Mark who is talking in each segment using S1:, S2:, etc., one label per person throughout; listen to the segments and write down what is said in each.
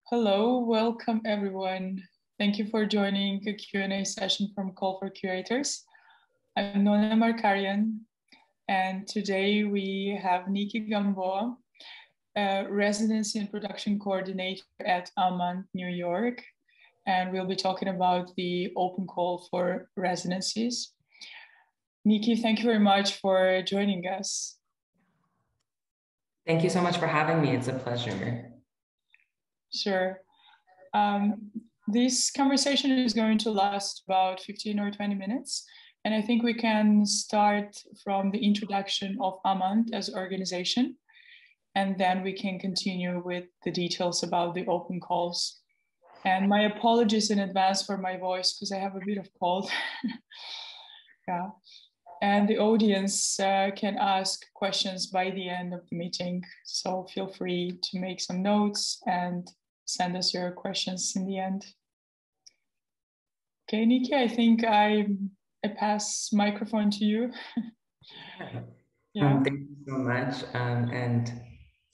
S1: Hello, welcome everyone. Thank you for joining a Q&A session from Call for Curators. I'm Nona Markarian, and today we have Nikki Gamboa, Residency and Production Coordinator at Amant, New York, and we'll be talking about the open call for residencies. Nikki, thank you very much for joining us.
S2: Thank you so much for having me. It's a pleasure.
S1: Sure. This conversation is going to last about 15 or 20 minutes. And I think we can start from the introduction of Amant as an organization. And then we can continue with the details about the open calls. And my apologies in advance for my voice because I have a bit of cold. Yeah. And the audience can ask questions by the end of the meeting. So feel free to make some notes and send us your questions in the end. Okay, Nikki, I think I pass microphone to you.
S2: Yeah. Thank you so much.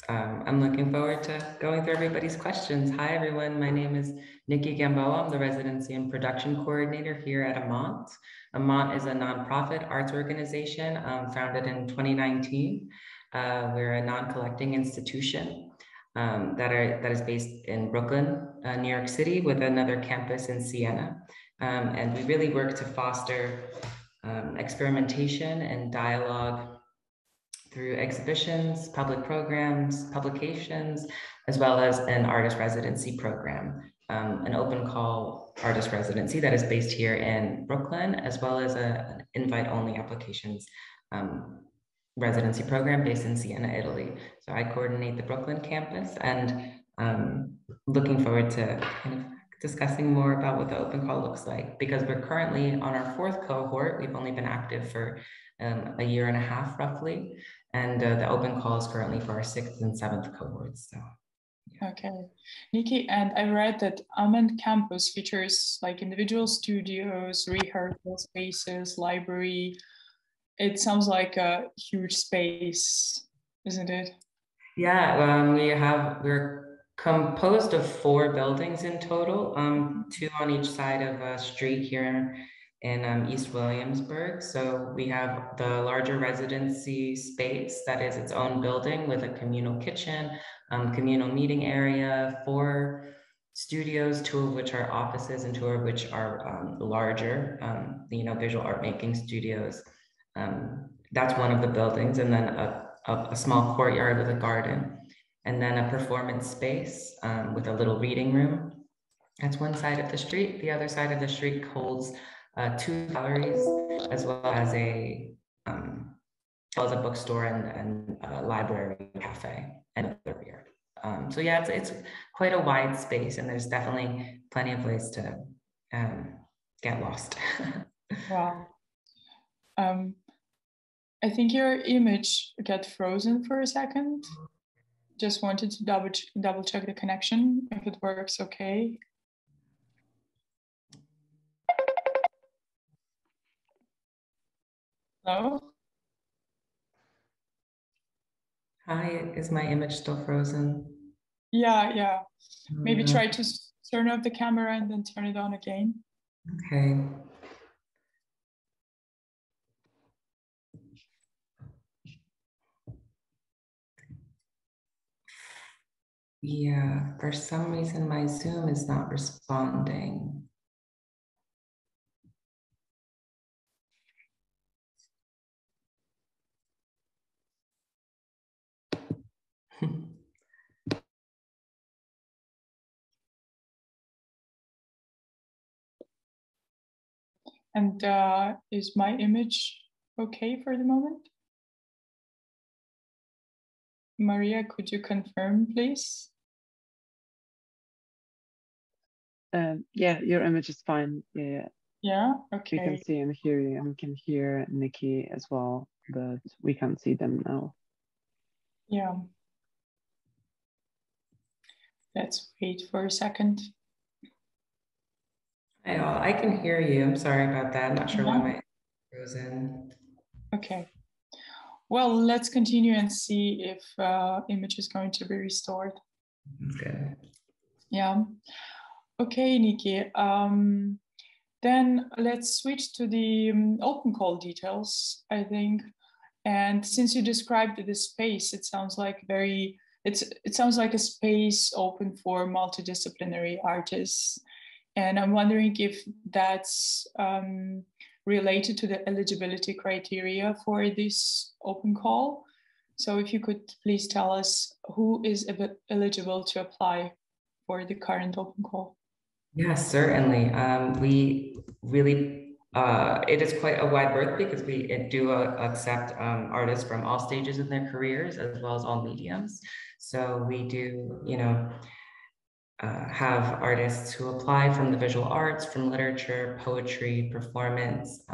S2: I'm looking forward to going through everybody's questions. Hi, everyone. My name is Nikki Gamboa. I'm the Residency and Production Coordinator here at Amant. Amant is a nonprofit arts organization founded in 2019. We're a non-collecting institution that is based in Brooklyn, New York City, with another campus in Siena. And we really work to foster experimentation and dialogue through exhibitions, public programs, publications, as well as an artist residency program, an open call artist residency that is based here in Brooklyn, as well as an invite-only applications residency program based in Siena, Italy. So I coordinate the Brooklyn campus, and looking forward to kind of discussing more about what the open call looks like, because we're currently on our 4th cohort. We've only been active for a year and a half roughly, and the open call is currently for our 6th and 7th cohorts. So yeah.
S1: Okay, Nikki, and I read that Amant campus features like individual studios, rehearsal spaces, library. It sounds like a huge space, isn't it?
S2: Yeah, we're composed of 4 buildings in total, 2 on each side of a street here in East Williamsburg. So we have the larger residency space that is its own building with a communal kitchen, communal meeting area, 4 studios, 2 of which are offices and 2 of which are larger, visual art making studios. That's one of the buildings, and then a small courtyard with a garden, and then a performance space with a little reading room. That's one side of the street. The other side of the street holds 2 galleries, as well as a bookstore and a library, cafe, and a courtyard. So yeah, it's quite a wide space, and there's definitely plenty of ways to get lost.
S1: Wow. I think your image got frozen for a second. Just wanted to double check the connection, if it works okay. Hello?
S2: Hi, is my image still frozen?
S1: Yeah. Maybe try to turn off the camera and then turn it on again.
S2: Okay. Yeah, for some reason my Zoom is not responding.
S1: And is my image okay for the moment? Maria, could you confirm, please?
S3: Yeah, your image is fine. Yeah.
S1: Yeah, okay.
S3: We can see and hear you, and we can hear Nikki as well, but we can't see them now.
S1: Yeah. Let's wait for a second.
S2: Hi all, I can hear you. I'm sorry about that. I'm not sure why my frozen.
S1: Okay. Well, let's continue and see if image is going to be restored.
S2: Okay.
S1: Yeah. Okay, Nikki. Then let's switch to the open call details, I think. And since you described the space, it sounds like it sounds like a space open for multidisciplinary artists. And I'm wondering if that's related to the eligibility criteria for this open call. So if you could please tell us who is eligible to apply for the current open call.
S2: Yes, certainly. We really, it is quite a wide berth because we do accept artists from all stages of their careers as well as all mediums. So we do, have artists who apply from the visual arts, from literature, poetry, performance,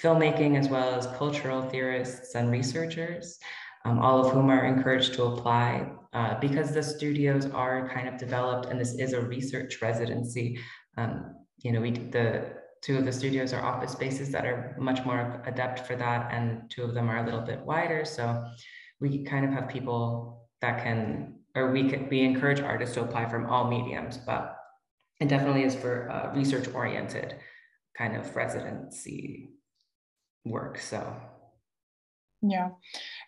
S2: filmmaking, as well as cultural theorists and researchers, all of whom are encouraged to apply. Because the studios are kind of developed and this is a research residency, the two of the studios are office spaces that are much more adept for that, and two of them are a little bit wider. So we kind of have people that can, or we encourage artists to apply from all mediums, but it definitely is for research oriented kind of residency work. So
S1: yeah,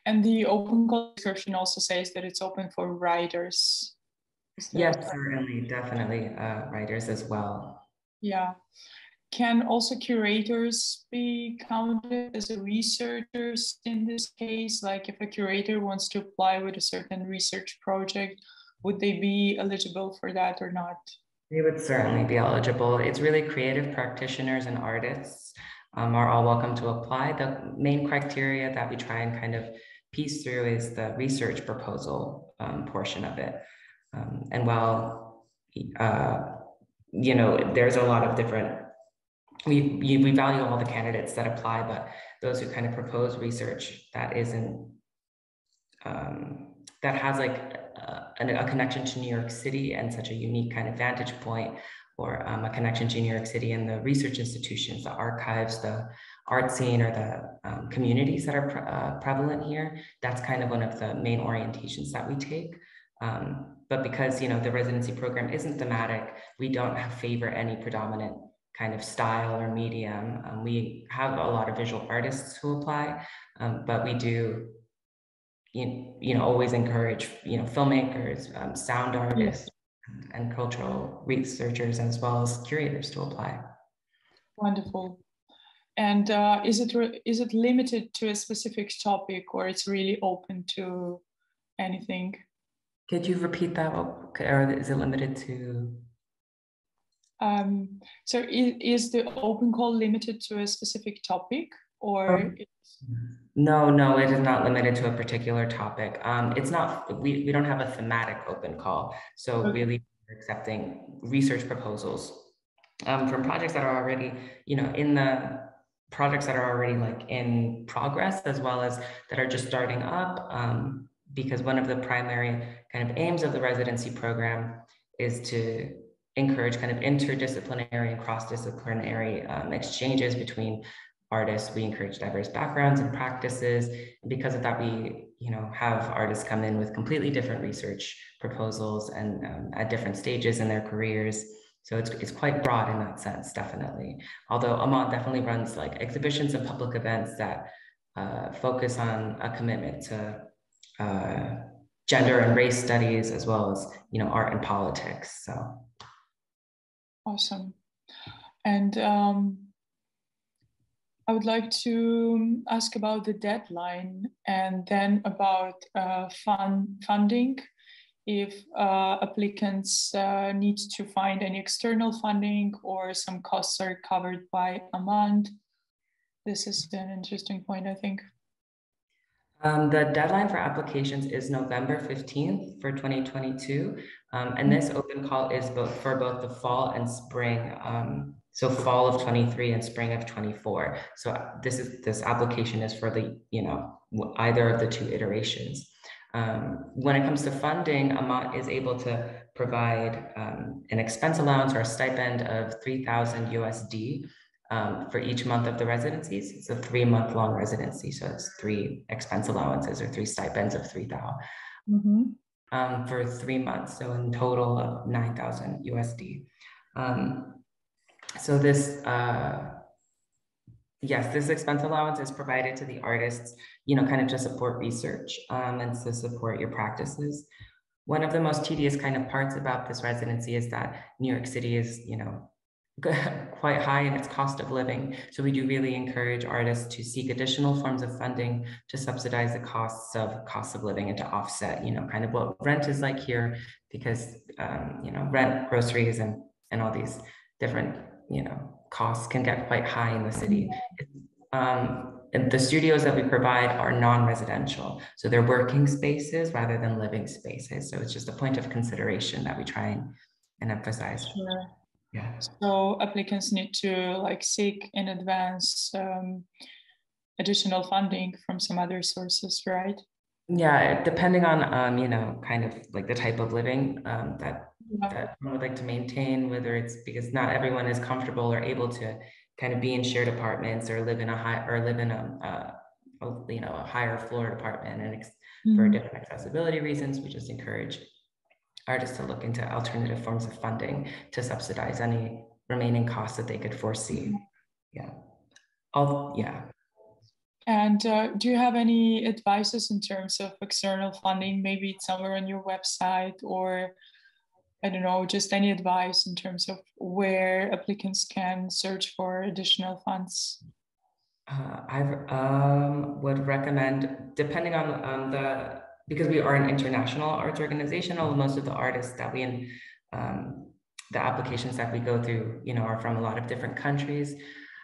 S1: and the open call description also says that it's open for writers.
S2: yes, certainly, definitely writers as well.
S1: Yeah. Can also curators be counted as researchers in this case? Like if a curator wants to apply with a certain research project, would they be eligible for that or not?
S2: They would certainly be eligible. It's really creative practitioners and artists are all welcome to apply. The main criteria that we try and kind of piece through is the research proposal portion of it. And while, there's a lot of different, we value all the candidates that apply, but those who kind of propose research that isn't, that has like a connection to New York City and such a unique kind of vantage point, or a connection to New York City and the research institutions, the archives, the art scene, or the communities that are prevalent here. That's kind of one of the main orientations that we take. But because, the residency program isn't thematic, we don't favor any predominant kind of style or medium. We have a lot of visual artists who apply, but we do always encourage, filmmakers, sound artists, yes, and cultural researchers, as well as curators to apply.
S1: Wonderful. And is it limited to a specific topic, or it's really open to anything?
S2: Could you repeat that, or is it limited to?
S1: So is the open call limited to a specific topic, or?
S2: No, it is not limited to a particular topic. It's not, we don't have a thematic open call. So okay, really we're accepting research proposals from projects that are already, in the projects that are already like in progress, as well as that are just starting up. Because one of the primary kind of aims of the residency program is to encourage kind of interdisciplinary and cross-disciplinary exchanges between artists. We encourage diverse backgrounds and practices. And because of that, we have artists come in with completely different research proposals and at different stages in their careers. So it's quite broad in that sense, definitely. Although Amant definitely runs like exhibitions and public events that focus on a commitment to gender and race studies, as well as art and politics. So
S1: awesome. And I would like to ask about the deadline, and then about funding. If applicants need to find any external funding, or some costs are covered by Amant. This is an interesting point, I think.
S2: The deadline for applications is November 15th for 2022. And this open call is for both the fall and spring. So fall of 23 and spring of 24. So this application is for the, either of the two iterations. When it comes to funding, Amant is able to provide an expense allowance or a stipend of 3,000 USD for each month of the residencies. It's a 3-month-long residency, so it's 3 expense allowances or 3 stipends of 3,000.
S1: Mm-hmm.
S2: for 3 months. So in total of 9,000 USD. So this, yes, this expense allowance is provided to the artists, kind of to support research and to support your practices. One of the most tedious kind of parts about this residency is that New York City is, quite high in its cost of living. So we do really encourage artists to seek additional forms of funding to subsidize the costs of living and to offset, kind of what rent is like here, because, rent, groceries, and all these different, costs can get quite high in the city. And the studios that we provide are non-residential. So they're working spaces rather than living spaces. So it's just a point of consideration that we try and emphasize.
S1: Sure.
S2: Yeah.
S1: So applicants need to seek in advance additional funding from some other sources, right?
S2: Yeah, depending on kind of like the type of living that one would like to maintain, whether it's because not everyone is comfortable or able to kind of be in shared apartments or live in a higher floor apartment, and for different accessibility reasons, we just encourage artists to look into alternative forms of funding to subsidize any remaining costs that they could foresee. Yeah.
S1: And do you have any advices in terms of external funding? Maybe it's somewhere on your website, or I don't know, just any advice in terms of where applicants can search for additional funds?
S2: I would recommend, depending on because we are an international arts organization, most of the artists that the applications that we go through, are from a lot of different countries.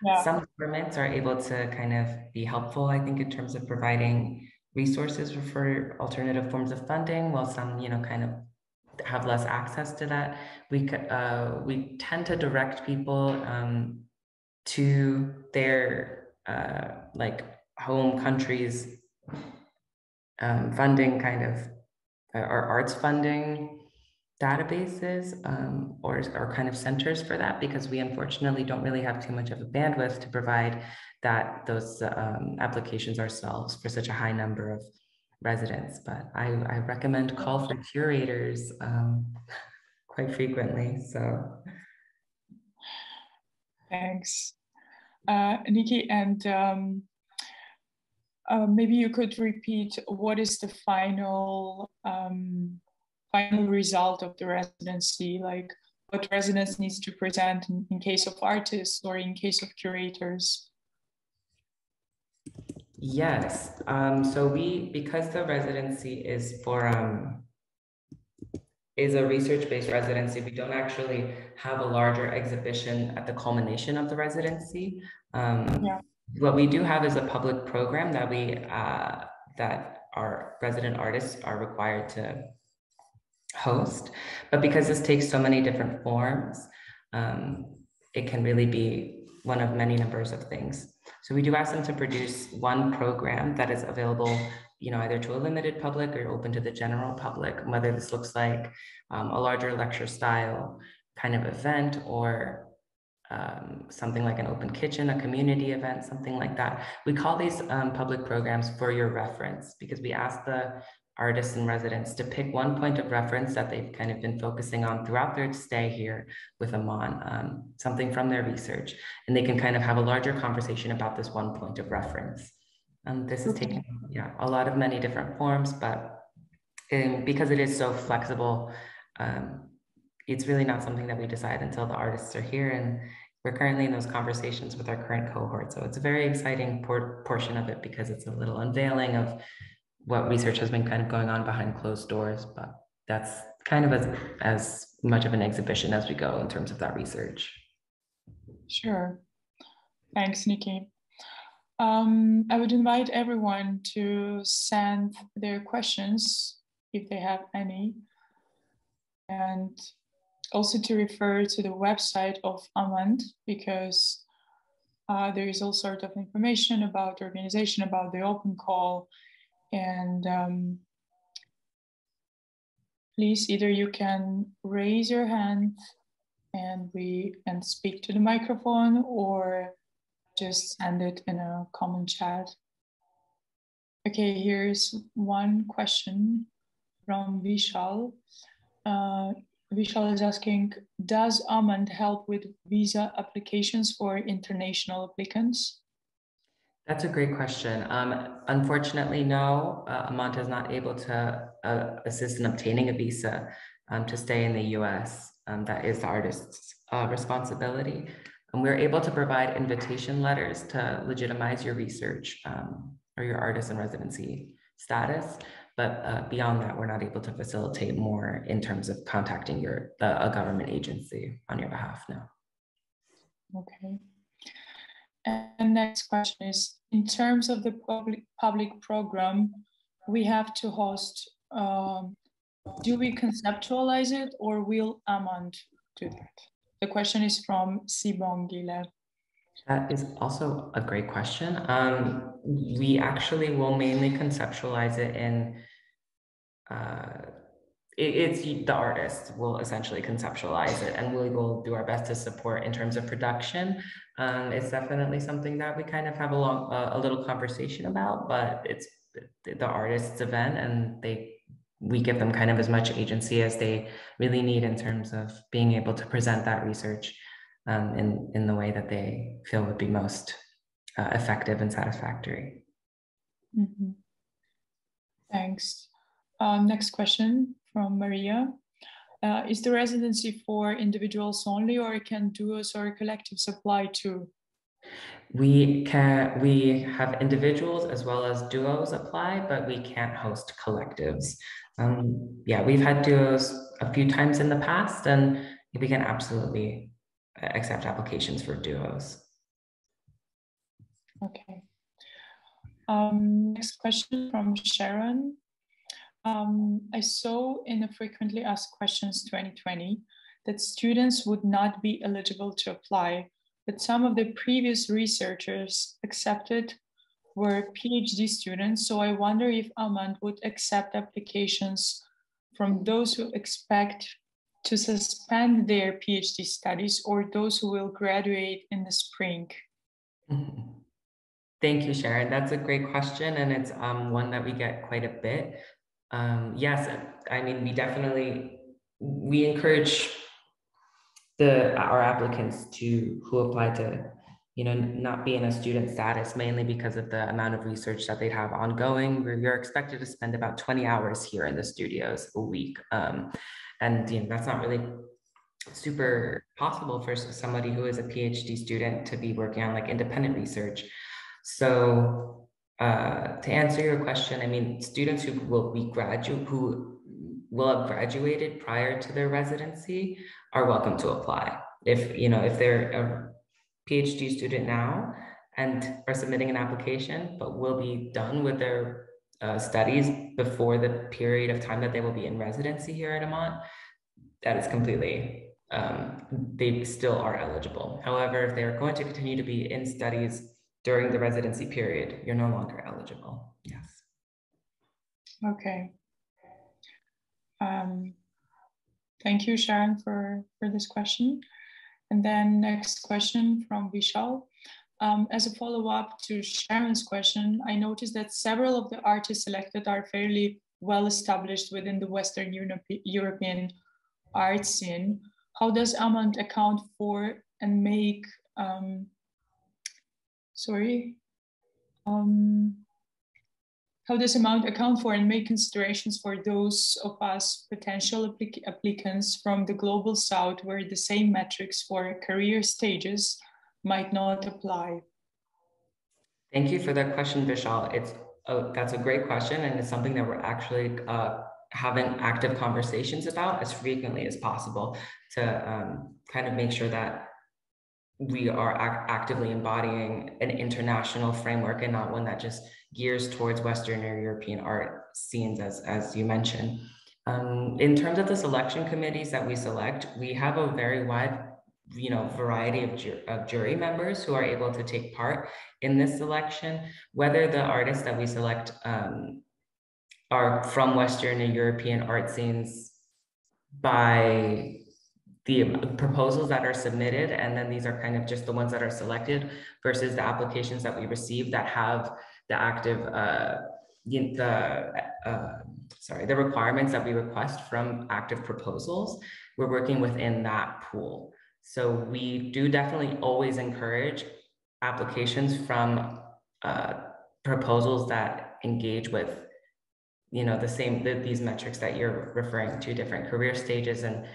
S2: Yeah. Some governments are able to kind of be helpful, I think, in terms of providing resources for alternative forms of funding, while some, kind of have less access to that. We tend to direct people to their home countries funding kind of or arts funding databases or kind of centers for that, because we unfortunately don't really have too much of a bandwidth to provide those applications ourselves for such a high number of residents. But I recommend call for curators quite frequently. So
S1: thanks, Nikki, and maybe you could repeat what is the final result of the residency, like what residents needs to present in case of artists or in case of curators?
S2: Yes, so because the residency is a research-based residency, we don't actually have a larger exhibition at the culmination of the residency. What we do have is a public program that our resident artists are required to host, but because this takes so many different forms, it can really be one of many numbers of things. So we do ask them to produce one program that is available, either to a limited public or open to the general public, whether this looks like a larger lecture style kind of event, or something like an open kitchen, a community event, something like that. We call these public programs for your reference, because we ask the artists and residents to pick one point of reference that they've kind of been focusing on throughout their stay here with Amant, something from their research, and they can kind of have a larger conversation about this one point of reference. This is taking a lot of many different forms, but because it is so flexible, it's really not something that we decide until the artists are here, and we're currently in those conversations with our current cohort. So it's a very exciting portion of it, because it's a little unveiling of what research has been kind of going on behind closed doors, but that's kind of as much of an exhibition as we go in terms of that research.
S1: Sure. Thanks, Nikki. I would invite everyone to send their questions if they have any, and also to refer to the website of Amant, because there is all sorts of information about the organization, about the open call. And please, either you can raise your hand and speak to the microphone, or just send it in a common chat. Okay, here's one question. from Vishal. Vishal is asking, does Amant help with visa applications for international applicants?
S2: That's a great question. Unfortunately, no, Amant is not able to assist in obtaining a visa to stay in the US. That is the artist's responsibility. And we're able to provide invitation letters to legitimize your research or your artist in residency status. But beyond that, we're not able to facilitate more in terms of contacting a government agency on your behalf, no.
S1: Okay. And next question is, in terms of the public program, we have to host, do we conceptualize it or will Amant do that? The question is from Sibongile.
S2: That is also a great question. We actually will mainly conceptualize it in, it's the artist will essentially conceptualize it, and we will do our best to support in terms of production. It's definitely something that we kind of have a little conversation about, but it's the artist's event, and we give them kind of as much agency as they really need in terms of being able to present that research in the way that they feel would be most effective and satisfactory.
S1: Mm-hmm. Thanks. Next question from Maria. Is the residency for individuals only, or can duos or collectives apply too?
S2: We have individuals as well as duos apply, but we can't host collectives. Yeah, we've had duos a few times in the past, and we can absolutely accept applications for duos.
S1: Okay. Next question from Sharon. I saw in the frequently asked questions 2020 that students would not be eligible to apply, but some of the previous researchers accepted were PhD students. So I wonder if Amant would accept applications from those who expect to suspend their PhD studies or those who will graduate in the spring.
S2: Mm-hmm. Thank you, Sharon. That's a great question, and it's one that we get quite a bit. Yes, I mean, we encourage our applicants who apply to, not be in a student status, mainly because of the amount of research that they have ongoing. You're expected to spend about 20 hours here in the studios a week. And that's not really super possible for somebody who is a PhD student to be working on like independent research. So to answer your question, I mean, students who will have graduated prior to their residency are welcome to apply. If they're a PhD student now and are submitting an application, but will be done with their studies before the period of time that they will be in residency here at Amant, that is completely, they still are eligible. However, if they are going to continue to be in studies during the residency period, you're no longer eligible. Yes.
S1: Okay. Thank you, Sharon, for this question. And then next question from Vishal. As a follow-up to Sharon's question, I noticed that several of the artists selected are fairly well established within the Western European art scene. How does Amant account for and make, how does Amant account for and make considerations for those of us potential applicants from the global south where the same metrics for career stages might not apply?
S2: Thank you for that question, Vishal. That's a great question, and it's something that we're actually having active conversations about as frequently as possible to kind of make sure that we are actively embodying an international framework and not one that just gears towards Western or European art scenes, as you mentioned. In terms of the selection committees that we select, we have a very wide variety of jury members who are able to take part in this selection, whether the artists that we select are from Western and European art scenes by the proposals that are submitted, and then these are kind of just the ones that are selected versus the applications that we receive that have the active the requirements that we request from active proposals, we're working within that pool. So we do definitely always encourage applications from proposals that engage with, you know, these metrics that you're referring to, different career stages, and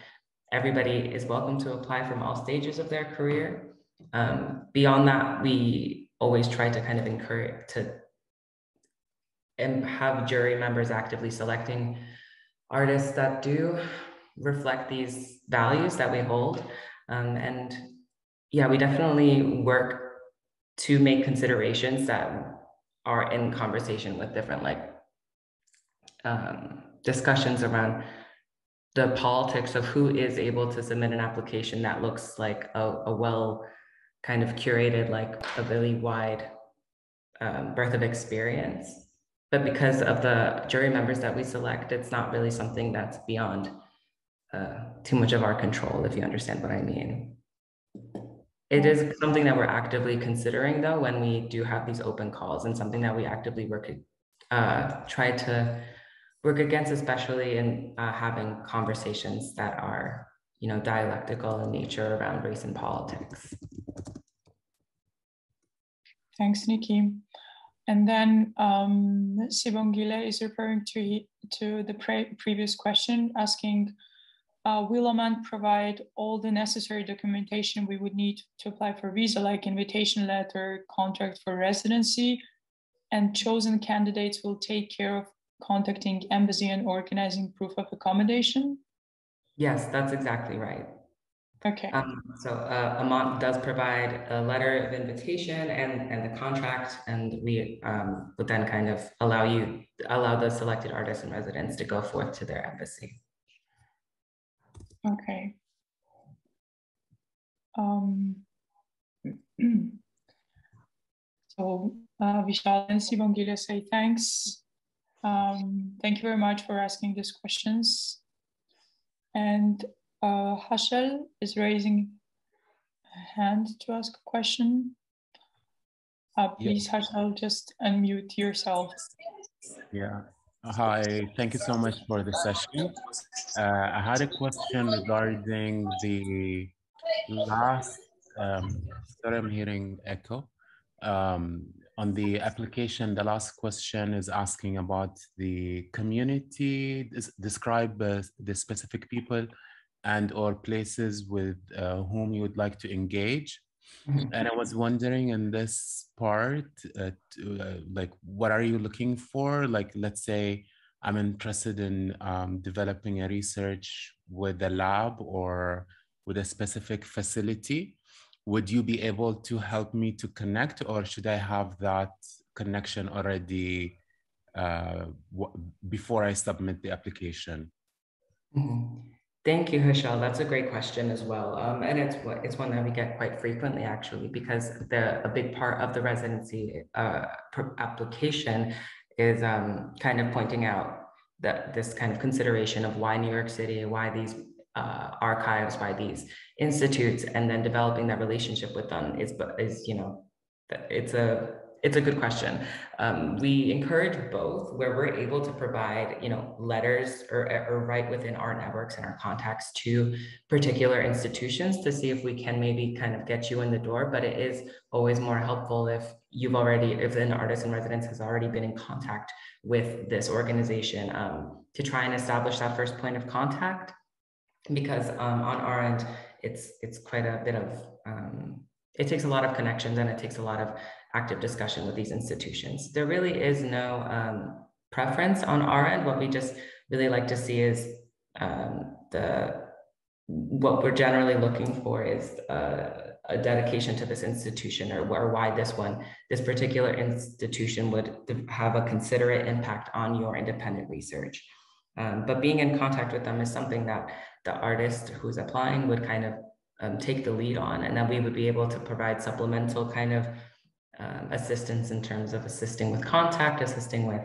S2: everybody is welcome to apply from all stages of their career. Beyond that, we always try to kind of encourage and have jury members actively selecting artists that do reflect these values that we hold. And yeah, we definitely work to make considerations that are in conversation with different discussions around the politics of who is able to submit an application that looks like a well kind of curated, like a really wide breadth of experience. But because of the jury members that we select, it's not really something that's beyond too much of our control, if you understand what I mean. It is something that we're actively considering, though, when we do have these open calls, and something that we actively try to work against, especially in having conversations that are, you know, dialectical in nature around race and politics.
S1: Thanks, Nikki. And then Sibongile is referring to the previous question, asking, will Amant provide all the necessary documentation we would need to apply for visa, like invitation letter, contract for residency, and chosen candidates will take care of contacting embassy and organizing proof of accommodation? Yes,
S2: that's exactly right.
S1: Okay.
S2: So Amant does provide a letter of invitation and the contract, and we would then kind of allow the selected artists and residents to go forth to their embassy.
S1: Okay. So Vishal and Sibongile say thanks. Thank you very much for asking these questions. And Hashel is raising a hand to ask a question. Please, yes. Hashel, just unmute yourself.
S4: Yeah. Hi, thank you so much for the session. I had a question regarding the last, sorry, I'm hearing echo. On the application, the last question is asking about the community, describe the specific people and or places with whom you would like to engage. And I was wondering in this part, like, what are you looking for? Like, let's say I'm interested in developing a research with a lab or with a specific facility. Would you be able to help me to connect, or should I have that connection already before I submit the application?
S2: Thank you, Hashel. That's a great question as well. And it's one that we get quite frequently, actually, because a big part of the residency application is kind of pointing out that this kind of consideration of why New York City, why these archives, why these institutes, and then developing that relationship with them is you know, it's a good question. We encourage both, where we're able to provide, you know, letters or write within our networks and our contacts to particular institutions to see if we can maybe kind of get you in the door. But it is always more helpful if an artist in residence has already been in contact with this organization to try and establish that first point of contact. Because on our end, it's quite a bit of, it takes a lot of connections, and it takes a lot of active discussion with these institutions. There really is no preference on our end. What we just really like to see is what we're generally looking for is a dedication to this institution, or why this particular institution would have a considerate impact on your independent research. But being in contact with them is something that the artist who's applying would kind of take the lead on, and then we would be able to provide supplemental kind of assistance in terms of assisting with contact, assisting with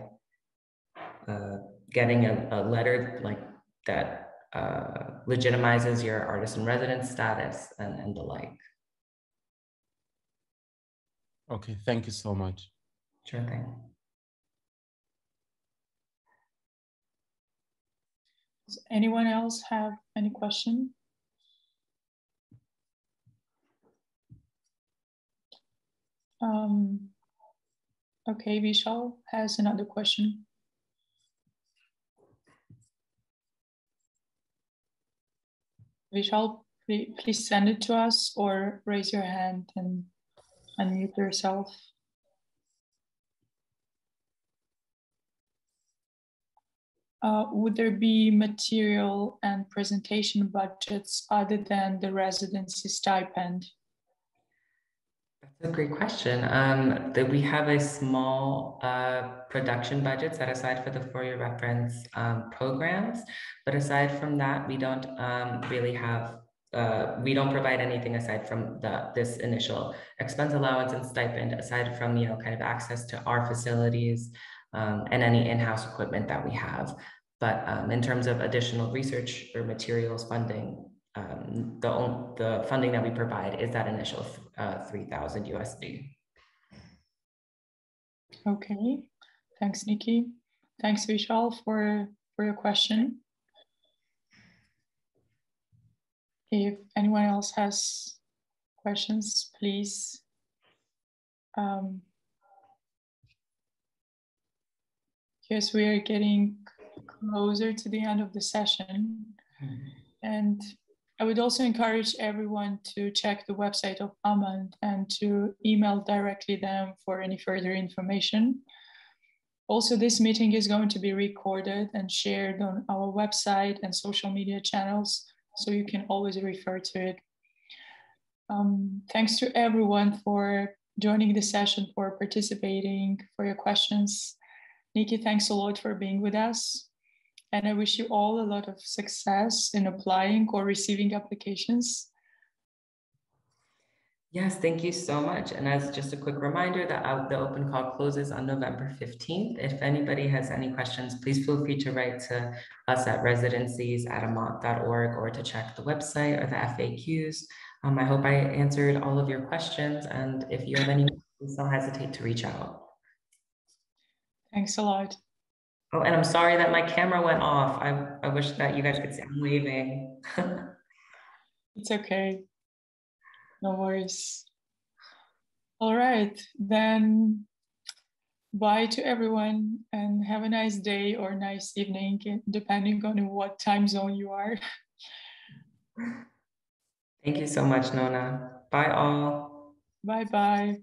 S2: getting a letter like that legitimizes your artist in residence status and the like.
S4: Okay, thank you so much.
S2: Sure thing.
S1: Does anyone else have any question? Okay, Vishal has another question. Vishal, please send it to us or raise your hand and unmute yourself. Would there be material and presentation budgets other than the residency stipend?
S2: That's a great question. That we have a small production budget set aside for the For Your Reference programs, but aside from that, we don't really have. We don't provide anything aside from this initial expense allowance and stipend, aside from kind of access to our facilities and any in-house equipment that we have. But in terms of additional research or materials funding, the funding that we provide is that initial 3,000 USD.
S1: Okay, thanks, Nikki. Thanks, Vishal, for your question. If anyone else has questions, please. Yes, we are getting closer to the end of the session. And I would also encourage everyone to check the website of Amant and to email directly them for any further information. Also, this meeting is going to be recorded and shared on our website and social media channels, so you can always refer to it. Thanks to everyone for joining the session, for participating, for your questions. Nikki, thanks a lot for being with us. And I wish you all a lot of success in applying or receiving applications.
S2: Yes, thank you so much. And as just a quick reminder, that the open call closes on November 15th. If anybody has any questions, please feel free to write to us at residencies@amant.org or to check the website or the FAQs. I hope I answered all of your questions. And if you have any, please don't hesitate to reach out.
S1: Thanks a lot.
S2: Oh, and I'm sorry that my camera went off. I wish that you guys could see I'm waving.
S1: It's okay. No worries. All right, then bye to everyone and have a nice day or nice evening, depending on what time zone you are.
S2: Thank you so much, Nona. Bye all.
S1: Bye-bye.